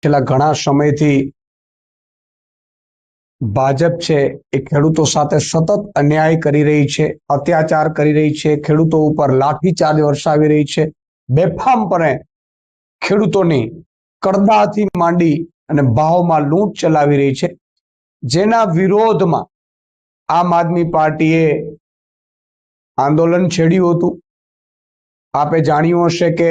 છેલ્લા ઘણા સમયથી ભાજપ છે એ ખેડૂતો સાથે સતત અન્યાય કરી રહી છે, અત્યાચાર કરી રહી છે, ખેડૂતો ઉપર લાઠીચાર્જ વરસાવી રહી છે, બેફામપણે ખેડૂતોની કરદાથી માંડી અને ભાવમાં લૂંટ ચલાવી રહી છે, જેના વિરોધમાં આમ આદમી પાર્ટીએ આંદોલન છેડ્યું હતું. આપે જાણ્યું હશે કે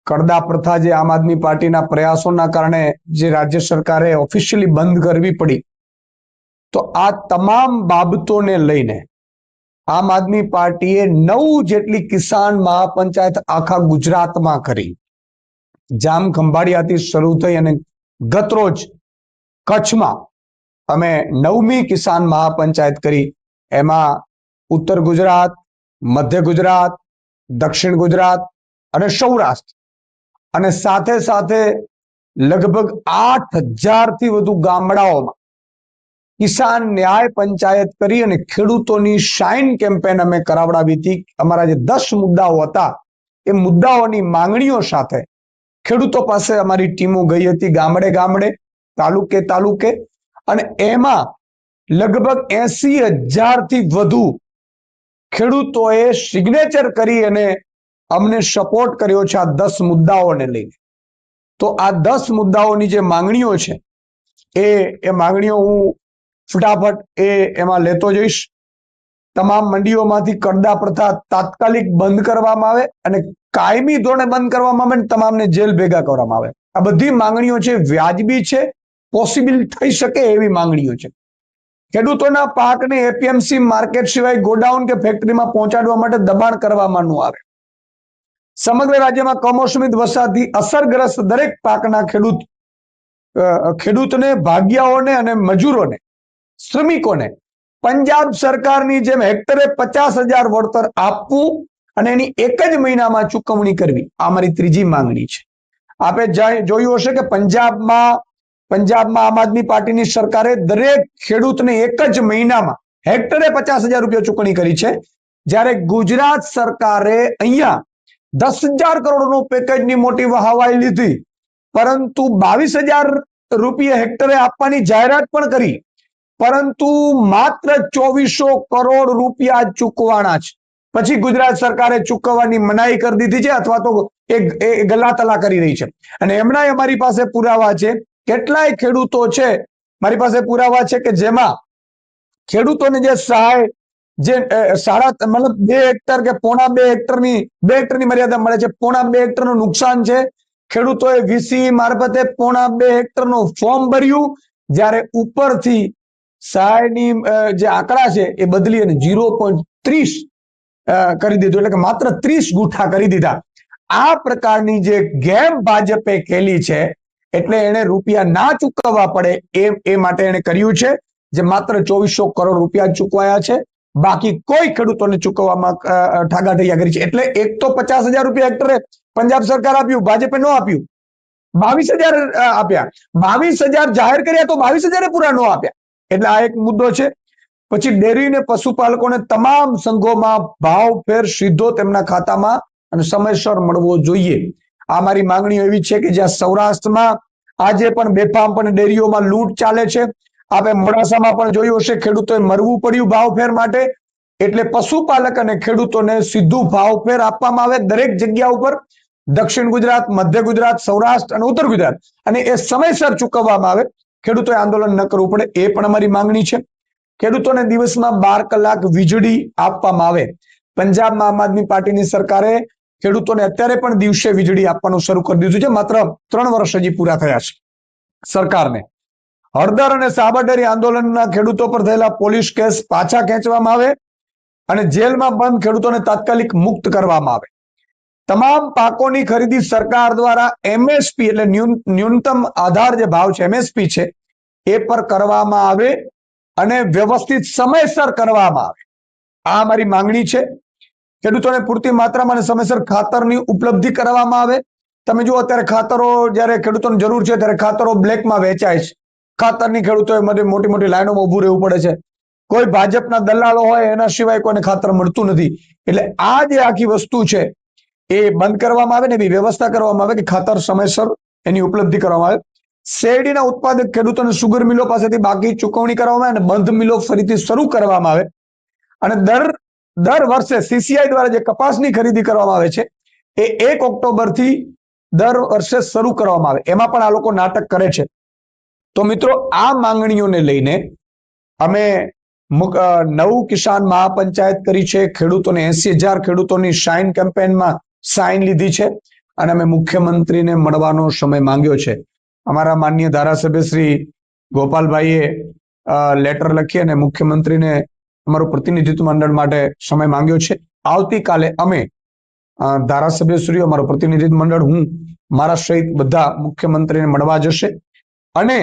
કરદા પ્રથા જે આમ આદમી પાર્ટીના પ્રયાસોના કારણે જે રાજ્ય સરકારે ઓફિશિયલી બંધ કરવી પડી, તો આ તમામ બાબતોને લઈને આમ આદમી પાર્ટીએ 9 જેટલી કિસાન મહાપંચાયત આખા ગુજરાતમાં કરી. જામ ખંભાળિયાથી શરૂ થઈ અને ગતરોજ કચ્છમાં અમે 9મી કિસાન મહાપંચાયત કરી. એમાં ઉત્તર ગુજરાત, મધ્ય ગુજરાત, દક્ષિણ ગુજરાત અને સૌરાષ્ટ્ર, અને સાથે સાથે લગભગ 8000 થી વધુ ગામડાઓમાં કિસાન ન્યાય પંચાયત કરી અને ખેડૂતોની શાઇન કેમ્પેન અમે કરાવડાવી હતી. અમારા જે 10 મુદ્દાઓ હતા એ મુદ્દાઓની માંગણીઓ સાથે ખેડૂતો પાસે અમારી ટીમો ગઈ હતી, ગામડે ગામડે, તાલુકે તાલુકે, અને એમાં લગભગ 80,000 થી વધુ ખેડૂતોએ સિગ્નેચર કરી અને અમને સપોર્ટ કર્યો છે આ 10 મુદ્દાઓને લઈને. તો આ 10 મુદ્દાઓની જે માંગણીઓ છે એ માંગણીઓ હું ફટાફટ એમાં લેતો જઈશ. તમામ મંડીઓમાંથી કરદા પ્રથા તાત્કાલિક બંધ કરવામાં આવે અને કાયમી ધોરણે બંધ કરવામાં આવે અને તમામને જેલ ભેગા કરવામાં આવે. આ બધી માંગણીઓ છે, વ્યાજબી છે, પોસિબલ થઈ શકે એવી માંગણીઓ છે. ખેડૂતોના પાકને એપીએમસી માર્કેટ સિવાય ગોડાઉન કે ફેક્ટરીમાં પહોંચાડવા માટે દબાણ કરવામાં ન આવે. સમગ્ર રાજ્યમાં કમોસમી વરસાદથી અસરગ્રસ્ત દરેક પાકના ખેડૂતને, ભાગિયાઓને અને મજૂરોને, શ્રમિકોને પંજાબ સરકારની જેમ હેક્ટરે 50,000 વળતર આપવું અને એની એક જ મહિનામાં ચૂકવણી કરવી. આ મારી ત્રીજી માંગણી છે. આપે જોયું હશે કે પંજાબમાં આમ આદમી પાર્ટીની સરકારે દરેક ખેડૂતને એક જ મહિનામાં હેક્ટરે 50,000 રૂપિયા ચૂકવણી કરી છે, જ્યારે ગુજરાત સરકારે અહીંયા 10,000 કરોડનું પેકેજની મોટી વહાવાઈ લીધી, પરંતુ 22,000 રૂપિયા હેક્ટરે આપવાની જાહેરાત પણ કરી, પરંતુ માત્ર 2400 કરોડ રૂપિયા ચૂકવાના છે. પછી ગુજરાત સરકારે ચૂકવવાની મનાઈ કરી દીધી છે, અથવા તો એ ગલાતલા કરી રહી છે. અને એમના અમારી પાસે પુરાવા છે. કેટલાય ખેડૂતો છે, મારી પાસે પુરાવા છે કે જેમાં ખેડૂતોને જે સહાય જે 2 હેક્ટર કે પોણા 2 હેક્ટરની મર્યાદા મળે છે, પોણા 2 હેક્ટરનું નુકસાન છે. ખેડૂતોએ વીસી મારફતે પોણા 2 હેક્ટરનું ફોર્મ ભર્યું, જ્યારે ઉપરથી સહાયની જે આંકડા છે એ બદલી અને 0.30 કરી દીધું, એટલે કે માત્ર 30 ગુઠા કરી દીધા. આ પ્રકારની જે ગેમ ભાજપે ખેલી છે, એટલે એને રૂપિયા ના ચૂકવવા પડે એ માટે એને કર્યું છે, જે માત્ર 2400 કરોડ રૂપિયા ચૂકવાયા છે. બાકી કોઈ ખેડૂતોને ચૂકવવામાં ઠાગાઠૈયા કરી છે. એટલે એક તો 50,000 રૂપિયા હેક્ટરે પંજાબ સરકાર આપ્યું, ભાજપે ન આપ્યું. 22,000 આપ્યા, 22,000 જાહેર કર્યા તો 22,000 પૂરા ન આપ્યા. એટલે આ એક મુદ્દો છે. પછી ડેરી ને પશુપાલકોને તમામ સંઘોમાં ભાવ ફેર સીધો તેમના ખાતામાં અને સમયસર મળવો જોઈએ. આ મારી માંગણીઓ એવી છે કે જ્યાં સૌરાષ્ટ્રમાં આજે પણ બેફામપણે ડેરીઓમાં લૂંટ ચાલે છે. આપણે મોડાસામાં પણ જોયું હશે, ખેડૂતોએ મરવું પડ્યું ભાવફેર માટે. એટલે પશુપાલક અને ખેડૂતોને સીધું ભાવફેર આપવામાં આવે દરેક જગ્યા ઉપર, દક્ષિણ ગુજરાત, મધ્ય ગુજરાત, સૌરાષ્ટ્ર અને ઉત્તર ગુજરાત, અને એ સમયસર ચૂકવવામાં આવે. ખેડૂતોએ આંદોલન ન કરવું પડે એ પણ અમારી માંગણી છે. ખેડૂતોને દિવસમાં 12 કલાક વીજળી આપવામાં આવે. પંજાબમાં આમ આદમી પાર્ટીની સરકારે ખેડૂતોને અત્યારે પણ દિવસે વીજળી આપવાનું શરૂ કરી દીધું છે. માત્ર 3 વર્ષ હજી પૂરા થયા છે સરકારને. હળદર અને સાબરડેરી આંદોલનના ખેડૂતો પર થયેલા પોલીસ કેસ પાછા ખેંચવામાં આવે અને જેલમાં બંધ ખેડૂતોને તાત્કાલિક મુક્ત કરવામાં આવે. તમામ પાકોની ખરીદી સરકાર દ્વારા એમએસપી એટલે ન્યૂનતમ આધાર જે ભાવ છે, એમએસપી છે, એ પર કરવામાં આવે અને વ્યવસ્થિત સમયસર કરવામાં આવે. આ અમારી માંગણી છે. ખેડૂતોને પૂરતી માત્રામાં અને સમયસર ખાતરની ઉપલબ્ધિ કરવામાં આવે. તમે જુઓ અત્યારે ખાતરો, જ્યારે ખેડૂતોને જરૂર છે ત્યારે ખાતરો બ્લેકમાં વેચાય છે. ખાતરની ખેડૂતોએ મોટી મોટી લાઈનોમાં ઉભું રહેવું પડે છે. કોઈ ભાજપના દલાલો હોય એના સિવાય કોઈને ખાતર મળતું નથી. એટલે આ જે આખી વસ્તુ છે એ બંધ કરવામાં આવે ને એવી વ્યવસ્થા કરવામાં આવે કે ખાતર સમયસર એની ઉપલબ્ધિ કરવામાં આવે. શેરડીના ઉત્પાદક ખેડૂતોને સુગર મિલો પાસેથી બાકી ચૂકવણી કરવામાં આવે અને બંધ મિલો ફરીથી શરૂ કરવામાં આવે. અને દર વર્ષે સીસીઆઈ દ્વારા જે કપાસની ખરીદી કરવામાં આવે છે એ 1 ઓક્ટોબરથી દર વર્ષે શરૂ કરવામાં આવે. એમાં પણ આ લોકો નાટક કરે છે. તો મિત્રો, આ માંગણીઓને લઈને અમે નવું કિસાન મહાપંચાયત કરી છે. ખેડૂતોને 80,000 ખેડૂતોની સાઇન કેમ્પેનમાં સાઇન લીધી છે અને અમે મુખ્યમંત્રીને મળવાનો સમય માંગ્યો છે. અમારા માનનીય ધારાસભ્ય શ્રી ગોપાલભાઈએ લેટર લખી અને મુખ્યમંત્રીને અમારું પ્રતિનિધિત્વ મંડળ માટે સમય માંગ્યો છે. આવતીકાલે અમે ધારાસભ્યશ્રીઓ, અમારું પ્રતિનિધિત્વ મંડળ, હું મારા સહિત બધા મુખ્યમંત્રીને મળવા જશે અને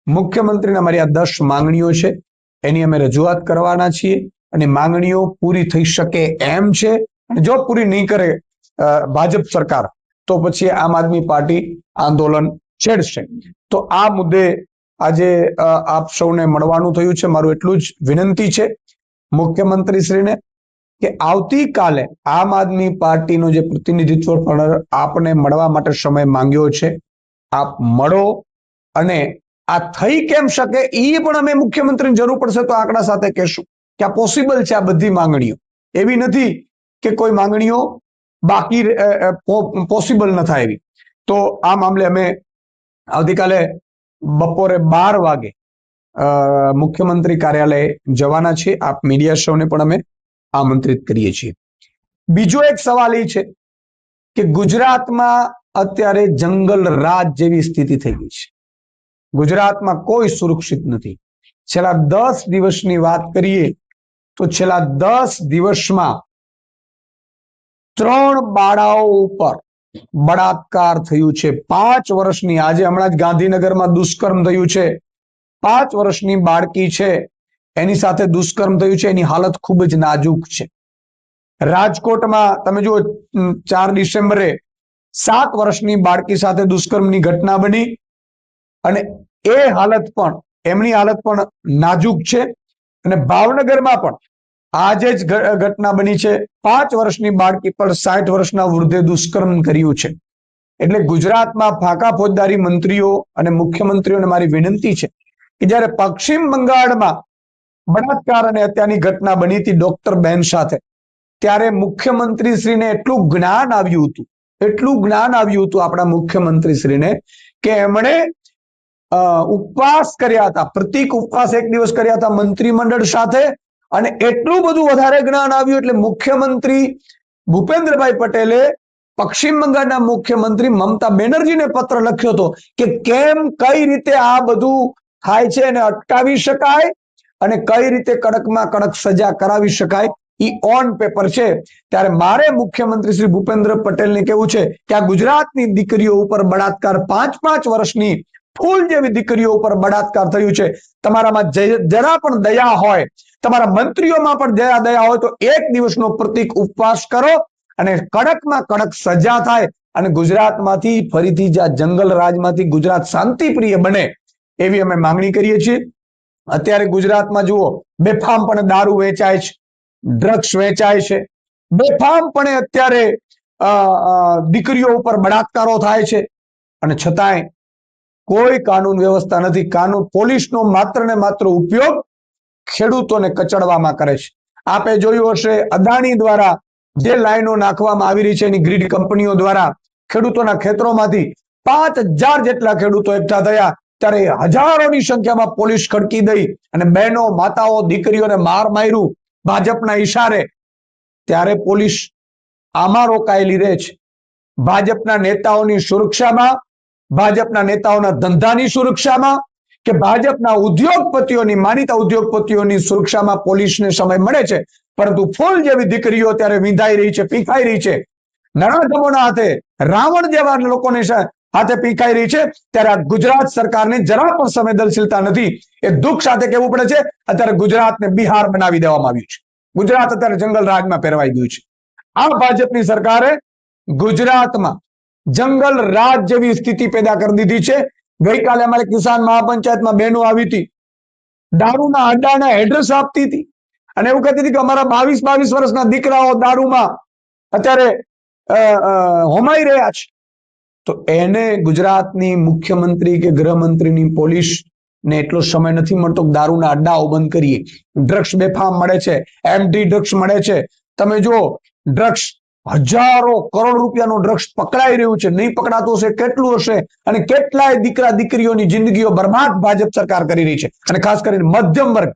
મુખ્યમંત્રીને અમારી આ 10 માંગણીઓ છે એની અમે રજૂઆત કરવાના છીએ અને માંગણીઓ પૂરી થઈ શકે એમ છે. અને જો પૂરી નહીં કરે ભાજપ સરકાર તો પછી આમ આદમી પાર્ટી આંદોલન છેડશે. તો આ મુદ્દે આજે આપ સૌને મળવાનું થયું છે. મારું એટલું જ વિનંતી છે મુખ્યમંત્રીશ્રીને કે આવતીકાલે આમ આદમી પાર્ટીનો જે પ્રતિનિધિત્વ આપને મળવા માટે સમય માંગ્યો છે, આપ મળો અને આ થઈ કેમ શકે એ પણ અમે મુખ્યમંત્રીની જરૂર પડશે તો આંકડા સાથે કહેશું કે આ પોસિબલ છે. આ બધી માંગણીઓ એવી નથી કે કોઈ માંગણીઓ બાકી પોસિબલ ન થાય એવી. તો આ મામલે અમે આવતીકાલે બપોરે 12 વાગે મુખ્યમંત્રી કાર્યાલય જવાના છીએ. આપ મીડિયા સૌને પણ અમે આમંત્રિત કરીએ છીએ. બીજો એક સવાલ એ છે કે ગુજરાતમાં અત્યારે જંગલ રાજ જેવી સ્થિતિ થઈ ગઈ છે. ગુજરાતમાં કોઈ સુરક્ષિત નથી. છેલ્લા 10 દિવસની વાત કરીએ તો છેલ્લા 10 દિવસમાં 3 બાળાઓ ઉપર બળાત્કાર થયું છે. 5 વર્ષની, આજે હમણાં જ ગાંધીનગરમાં દુષ્કર્મ થયું છે. 5 વર્ષની બાળકી છે, એની સાથે દુષ્કર્મ થયું છે. એની હાલત ખૂબ જ નાજુક છે. રાજકોટમાં તમે જુઓ 4 ડિસેમ્બરે 7 વર્ષની બાળકી સાથે દુષ્કર્મની ઘટના બની અને એ હાલત પણ, એમની હાલત પણ નાજુક છે. અને ભાવનગરમાં પણ આજે જ ઘટના બની છે. 5 વર્ષની બાળકી પર 60 વર્ષના વૃદ્ધે દુષ્કર્મ કર્યું છે. એટલે ગુજરાતમાં ફાંકા ફોજદારી મંત્રીઓ અને મુખ્યમંત્રીઓને મારી વિનંતી છે કે જ્યારે પશ્ચિમ બંગાળમાં બળાત્કાર અને હત્યાની ઘટના બની હતી ડોક્ટર બેન સાથે, ત્યારે મુખ્યમંત્રીશ્રીને એટલું જ્ઞાન આવ્યું હતું આપણા મુખ્યમંત્રીશ્રીને કે એમણે ઉપવાસ કર્યા હતા, પ્રતિક ઉપવાસ 1 દિવસ કર્યા હતા મંત્રીમંડળ સાથે. અને એટલું બધું વધારે જ્ઞાન આવ્યું એટલે મુખ્યમંત્રી ભૂપેન્દ્રભાઈ પટેલે પશ્ચિમ બંગાળના મુખ્યમંત્રી મમતા બેનર્જીને પત્ર લખ્યો હતો કે કેમ, કઈ રીતે આ બધું થાય છે એને અટકાવી શકાય અને કઈ રીતે કડકમાં કડક સજા કરાવી શકાય. ઈ ઓન પેપર છે. ત્યારે મારે મુખ્યમંત્રી શ્રી ભૂપેન્દ્ર પટેલને કહેવું છે કે આ ગુજરાતની દીકરીઓ ઉપર બળાત્કાર, 5-5 વર્ષની ફૂલ જેવી દીકરીઓ ઉપર બળાત્કાર થયું છે. તમારામાં જરા પણ દયા હોય, તમારા મંત્રીઓમાં પણ દયા હોય તો 1 દિવસનો પ્રતિક ઉપવાસ કરો અને કડકમાં કડક સજા થાય અને ગુજરાતમાંથી ફરીથી જે જંગલ રાજમાંથી ગુજરાત શાંતિપ્રિય બને એવી અમે માંગણી કરીએ છીએ. અત્યારે ગુજરાતમાં જુઓ બેફામપણે દારૂ વેચાય છે, ડ્રગ્સ વેચાય છે, બેફામપણે અત્યારે દીકરીઓ ઉપર બળાત્કારો થાય છે અને છતાંય કોઈ કાનૂન વ્યવસ્થા નથી. પોલીસનો માત્ર ને માત્ર ઉપયોગ ખેડૂતોને કચડવામાં કરે છે. આપે જોયું હશે અદાણી દ્વારા જે લાઈનો નાખવામાં આવી રહી છે એની ગ્રીડ કંપનીઓ દ્વારા ખેડૂતોના ખેતરોમાંથી 5,000 જેટલા ખેડૂતો એકઠા થયા ત્યારે હજારોની સંખ્યામાં પોલીસ ખડકી દઈ અને બહેનો, માતાઓ, દીકરીઓને માર્યું ભાજપના ઈશારે. ત્યારે પોલીસ આમાં રોકાયેલી રહે છે. ભાજપના નેતાઓની સુરક્ષામાં, ભાજપના નેતાઓના ધંધાની સુરક્ષામાં કે ભાજપના ઉદ્યોગપતિઓની, માનીતા ઉદ્યોગપતિઓની સુરક્ષામાં પોલીસને સમય મળે છે. પરંતુ ફૂલ જેવી દીકરીઓ ત્યારે વિંધાઈ રહી છે, પીખાઈ રહી છે. નરાધમોના હાથે, રાવણ જેવા લોકોને હાથે પીખાઈ રહી છે. ત્યારે આ ગુજરાત સરકારને જરા પણ સંવેદનશીલતા નથી. એ દુઃખ સાથે કહેવું પડે છે. અત્યારે ગુજરાતને બિહાર બનાવી દેવામાં આવ્યું છે. ગુજરાત અત્યારે જંગલ રાજમાં ફેરવાઈ ગયું છે. આ ભાજપની સરકારે ગુજરાતમાં જંગલ રાજ જેવી સ્થિતિ પેદા કરી દીધી છે. ગઈકાલે અમારે કિસાન મહાપંચાયતમાં બહેનો આવી હતી, દારૂના અડ્ડાના એડ્રેસ આપતી હતી અને એવું કહેતી હતી કે અમારા 22 વર્ષના દીકરાઓ દારૂમાં અત્યારે હોમાઈ રહ્યા છે. તો એને ગુજરાતની મુખ્યમંત્રી કે ગૃહમંત્રીની પોલીસ ને એટલો સમય નથી મળતો દારૂના અડ્ડાઓ બંધ કરીએ. ડ્રગ્સ બેફામ મળે છે, એમડી ડ્રગ્સ મળે છે. તમે જુઓ, ડ્રગ્સ હજારો કરોડ રૂપિયાનું ડ્રગ્સ પકડાઈ રહ્યું છે. નહીં પકડાતું હશે કેટલું હશે, અને કેટલાય દીકરા દીકરીઓની જિંદગીઓ બરબાદ ભાજપ સરકાર કરી રહી છે. અને ખાસ કરીને મધ્યમ વર્ગ,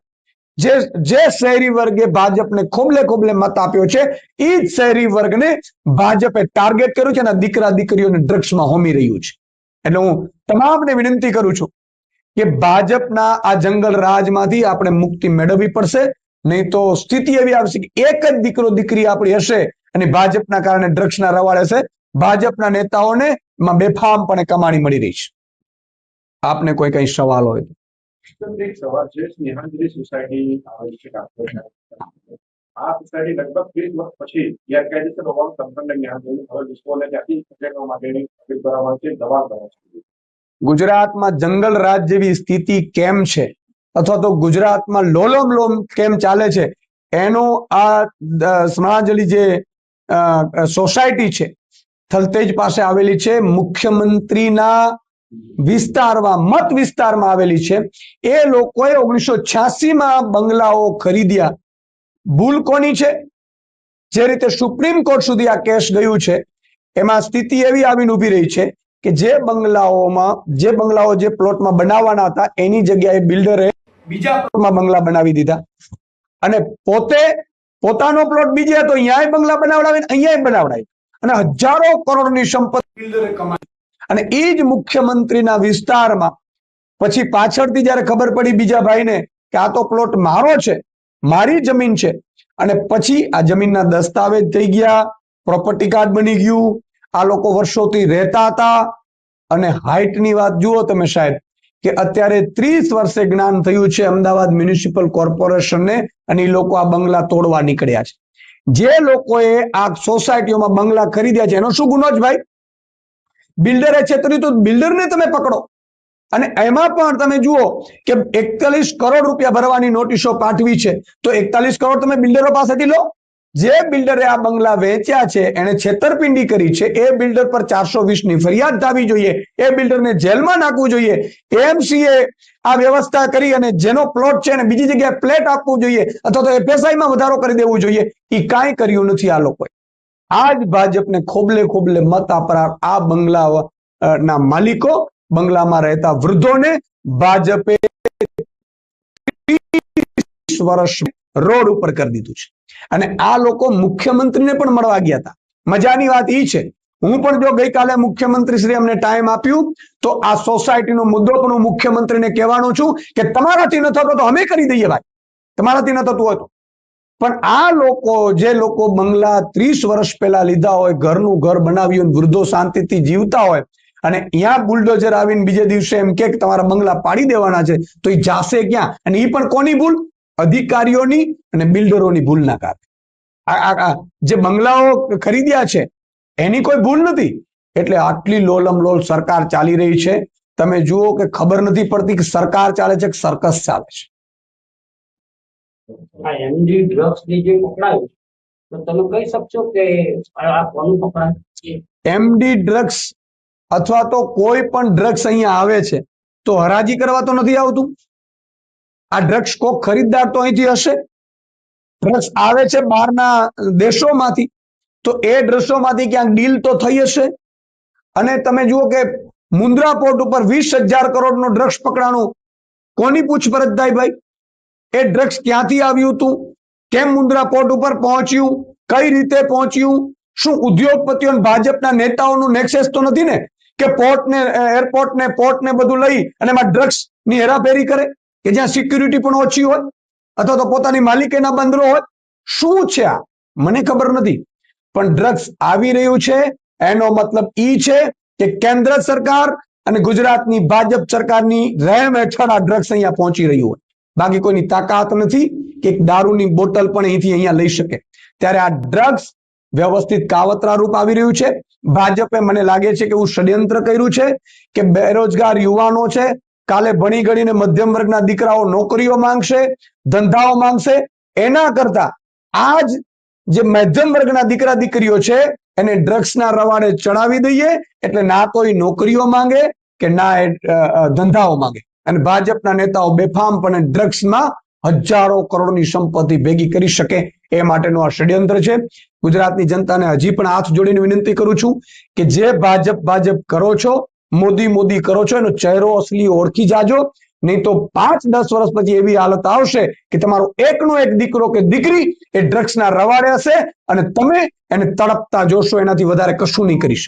જે શહેરી વર્ગે ભાજપને ખોબલે ખોબલે મત આપ્યો છે, એ જ શહેરી વર્ગને ભાજપે ટાર્ગેટ કર્યું છે અને દીકરા દીકરીઓને ડ્રગ્સમાં હોમી રહ્યું છે. એટલે હું તમામને વિનંતી કરું છું કે ભાજપના આ જંગલ રાજમાંથી આપણે મુક્તિ મેળવવી પડશે. નહીં તો સ્થિતિ એવી આવશે કે એક જ દીકરો દીકરી આપણી હશે અને ભાજપના કારણે ડ્રગ્સના રવાડે છે. ભાજપના નેતાઓને એમાં બેફામપણે કમાણી મળી રહી છે. આપને કોઈ કઈ સવાલ હોય તો? એક સવાલ છે. સ્નેહાંજલિ સોસાયટી આવેલી છે કાંકરેજ. આ સોસાયટી લગભગ 30 વર્ષ પછી ગેરકાયદેસર હોવાનું સંપન્ન જ્ઞાન થયું. હવે વિશ્વને ત્યાંથી ખસેડવા માટેની અપીલ કરવામાં આવી છે, દબાણ કરવા છે. ગુજરાતમાં જંગલ રાજ જેવી સ્થિતિ કેમ છે, અથવા તો ગુજરાતમાં લોલમ લોમ કેમ ચાલે છે, એનો આ સ્નેહાંજલિ જે સોસાયટી છે, થલતેજ પાસે આવેલી છે, મુખ્યમંત્રીના વિસ્તારમાં, મત વિસ્તારમાં આવેલી છે. એ લોકોએ 1986માં બંગલાઓ ખરીદ્યા. ભૂલ કોની છે? જે રીતે સુપ્રીમ કોર્ટ સુધી આ કેસ ગયું છે, એમાં સ્થિતિ એવી આવીને ઉભી રહી છે કે જે બંગલાઓ જે પ્લોટમાં બનાવવાના હતા એની જગ્યાએ બિલ્ડરે બીજા પ્લોટમાં બંગલા બનાવી દીધા, અને પોતાનો પ્લોટ બીજે હતો, અહીંયા બંગલા બનાવડાવીને અહીંયા બનાવડાવી, અને હજારો કરોડની સંપત્તિ બિલ્ડરે કમાઈ. અને એ જ મુખ્યમંત્રીના વિસ્તારમાં પછી પાછળથી જયારે ખબર પડી બીજા ભાઈને કે આ તો પ્લોટ મારો છે, મારી જમીન છે, અને પછી આ જમીનના દસ્તાવેજ થઈ ગયા, પ્રોપર્ટી કાર્ડ બની ગયું, આ લોકો વર્ષોથી રહેતા હતા. અને હાઈટની વાત જુઓ તમે સાહેબ, કે અત્યારે 30 વર્ષે જ્ઞાન થયું છે અમદાવાદ મ્યુનિસિપલ કોર્પોરેશનને, અને એ લોકો આ બંગલા તોડવા નીકળ્યા છે. જે લોકોએ આ સોસાયટીઓમાં બંગલા ખરીદ્યા છે એનો શું ગુનો છે ભાઈ? બિલ્ડરે છેતર્યું તો બિલ્ડરને તમે પકડો. અને એમાં પણ તમે જુઓ કે 41 કરોડ રૂપિયા ભરવાની નોટિસો પાઠવી છે, તો 41 કરોડ તમે બિલ્ડરો પાસેથી લો. જે બિલ્ડરે આ બંગલા વેચ્યા છે, એને છેતરપિંડી કરી છે, એ બિલ્ડર પર 420ની ફરિયાદ થવી જોઈએ, એ બિલ્ડરને જેલમાં નાખવું જોઈએ. એમસીએ આ વ્યવસ્થા કરી અને જેનો પ્લોટ છે એને બીજી જગ્યાએ ફ્લેટ આપવું જોઈએ, અથવા તો એફએસઆઈમાં વધારો કરી દેવું જોઈએ. એ કાંઈ કર્યું નથી આ લોકોએ. આ જ ભાજપને ખોબલે ખોબલે મત આપનાર આ બંગલા ના માલિકો, બંગલામાં રહેતા વૃદ્ધોને ભાજપે 30 વર્ષ રોડ ઉપર કરી દીધું છે. અને આ લોકો મુખ્યમંત્રીને પણ મળવા ગયા હતા. મજાની વાત એ છે, હું પણ જો ગઈકાલે મુખ્યમંત્રી શ્રી અમને ટાઈમ આપ્યું તો આ સોસાયટીનો મુદ્દો પણ હું મુખ્યમંત્રીને કહેવાનો છું કે તમારાથી ન થતો તો અમે કરી દઈએ ભાઈ, તમારાથી ન થતું હોય તો. પણ આ લોકો, જે લોકો બંગલા 30 વર્ષ પહેલા લીધા હોય, ઘરનું ઘર બનાવ્યું, વૃદ્ધો શાંતિથી જીવતા હોય, અને અહીંયા બુલડોઝર આવીને બીજે દિવસે એમ કે તમારા બંગલા પાડી દેવાના છે, તો એ જાશે ક્યાં? અને એ પણ કોની ભૂલ? અધિકારીઓની અને બિલ્ડરોની ભૂલના કારણે. જે બંગલાઓ ખરીદ્યા છે એની કોઈ ભૂલ નથી. એટલે આટલી લોલમ લોલ સરકાર ચાલી રહી છે. તમે જુઓ કે ખબર નથી પડતી કે સરકાર ચાલે છે કે સર્કસ ચાલે છે. એમડી ડ્રગ્સ ની જે પકડાયું, તો તમે કહી શકશો કે આ કોનું પકડાયું? એમડી ડ્રગ્સ અથવા તો કોઈ પણ ડ્રગ્સ અહીંયા આવે છે તો હરાજી કરવા તો નથી આવતું. આ ડ્રગ્સ કોક ખરીદદાર તો અહીંથી હશે. ડ્રગ્સ આવે છે બહારના દેશોમાંથી, તો એ દેશોમાંથી ક્યાંક ડીલ તો થઈ હશે. અને તમે જુઓ કે મુન્દ્રા પોર્ટ ઉપર 20,000 કરોડનો ડ્રગ્સ પકડાણું, કોની પૂછપરછ થાય ભાઈ? એ ડ્રગ્સ ક્યાંથી આવ્યું હતું? કેમ મુન્દ્રા પોર્ટ ઉપર પહોંચ્યું? કઈ રીતે પહોંચ્યું? શું ઉદ્યોગપતિઓ ભાજપના નેતાઓનું નેક્સેસ તો નથી ને કે પોર્ટને, એરપોર્ટને, પોર્ટને બધું લઈ અને એમાં ડ્રગ્સ ની હેરાફેરી કરે, કે જ્યાં સિક્યુરિટી પણ ઓછી હોય, અથવા તો પોતાની માલિકીના બંદરો હોય? શું છે આ? મને ખબર નથી. પણ ડ્રગ્સ આવી રહ્યું છે એનો મતલબ ઈ છે કે કેન્દ્ર સરકાર અને ગુજરાતની ભાજપ સરકારની રહેમ હેઠળ આ ડ્રગ્સ અહીંયા પહોંચી રહ્યું હોય. બાકી કોઈની તાકાત નથી કે એક દારૂની બોટલ પણ અહીંથી અહીંયા લઈ શકે. ત્યારે આ ડ્રગ્સ વ્યવસ્થિત કાવતરા રૂપ આવી રહ્યું છે. ભાજપે, મને લાગે છે કે એવું ષડયંત્ર કર્યું છે કે બેરોજગાર યુવાનો છે, કાલે ભણી ગણીને મધ્યમ વર્ગના દીકરાઓ નોકરીઓ માંગશે, ધંધાઓ માંગશે, એના કરતા આજ જે મધ્યમ વર્ગના દીકરા દીકરીઓ છે એને ડ્રગ્સના રવાડે ચડાવી દઈએ એટલે ના તો એ નોકરીઓ માંગે કે ના એ ધંધાઓ માંગે. અને ભાજપના નેતાઓ બેફામપણે ડ્રગ્સમાં હજારો કરોડની સંપત્તિ ભેગી કરી શકે એ માટેનું આ ષડયંત્ર છે. ગુજરાતની જનતાને હજી પણ હાથ જોડીને વિનંતી કરું છું કે જે ભાજપ કરો છો, મોદી કરો છો, એનો ચહેરો અસલી ઓળખી જાજો. નહીં તો 5-10 વર્ષ પછી એવી હાલત આવશે કે તમારો એકનો એક દીકરો કે દીકરી એ ડ્રગ્સના રવાડે હશે અને તમે એને તડપતા જોશો. એનાથી વધારે કશું નહીં કરી શકો.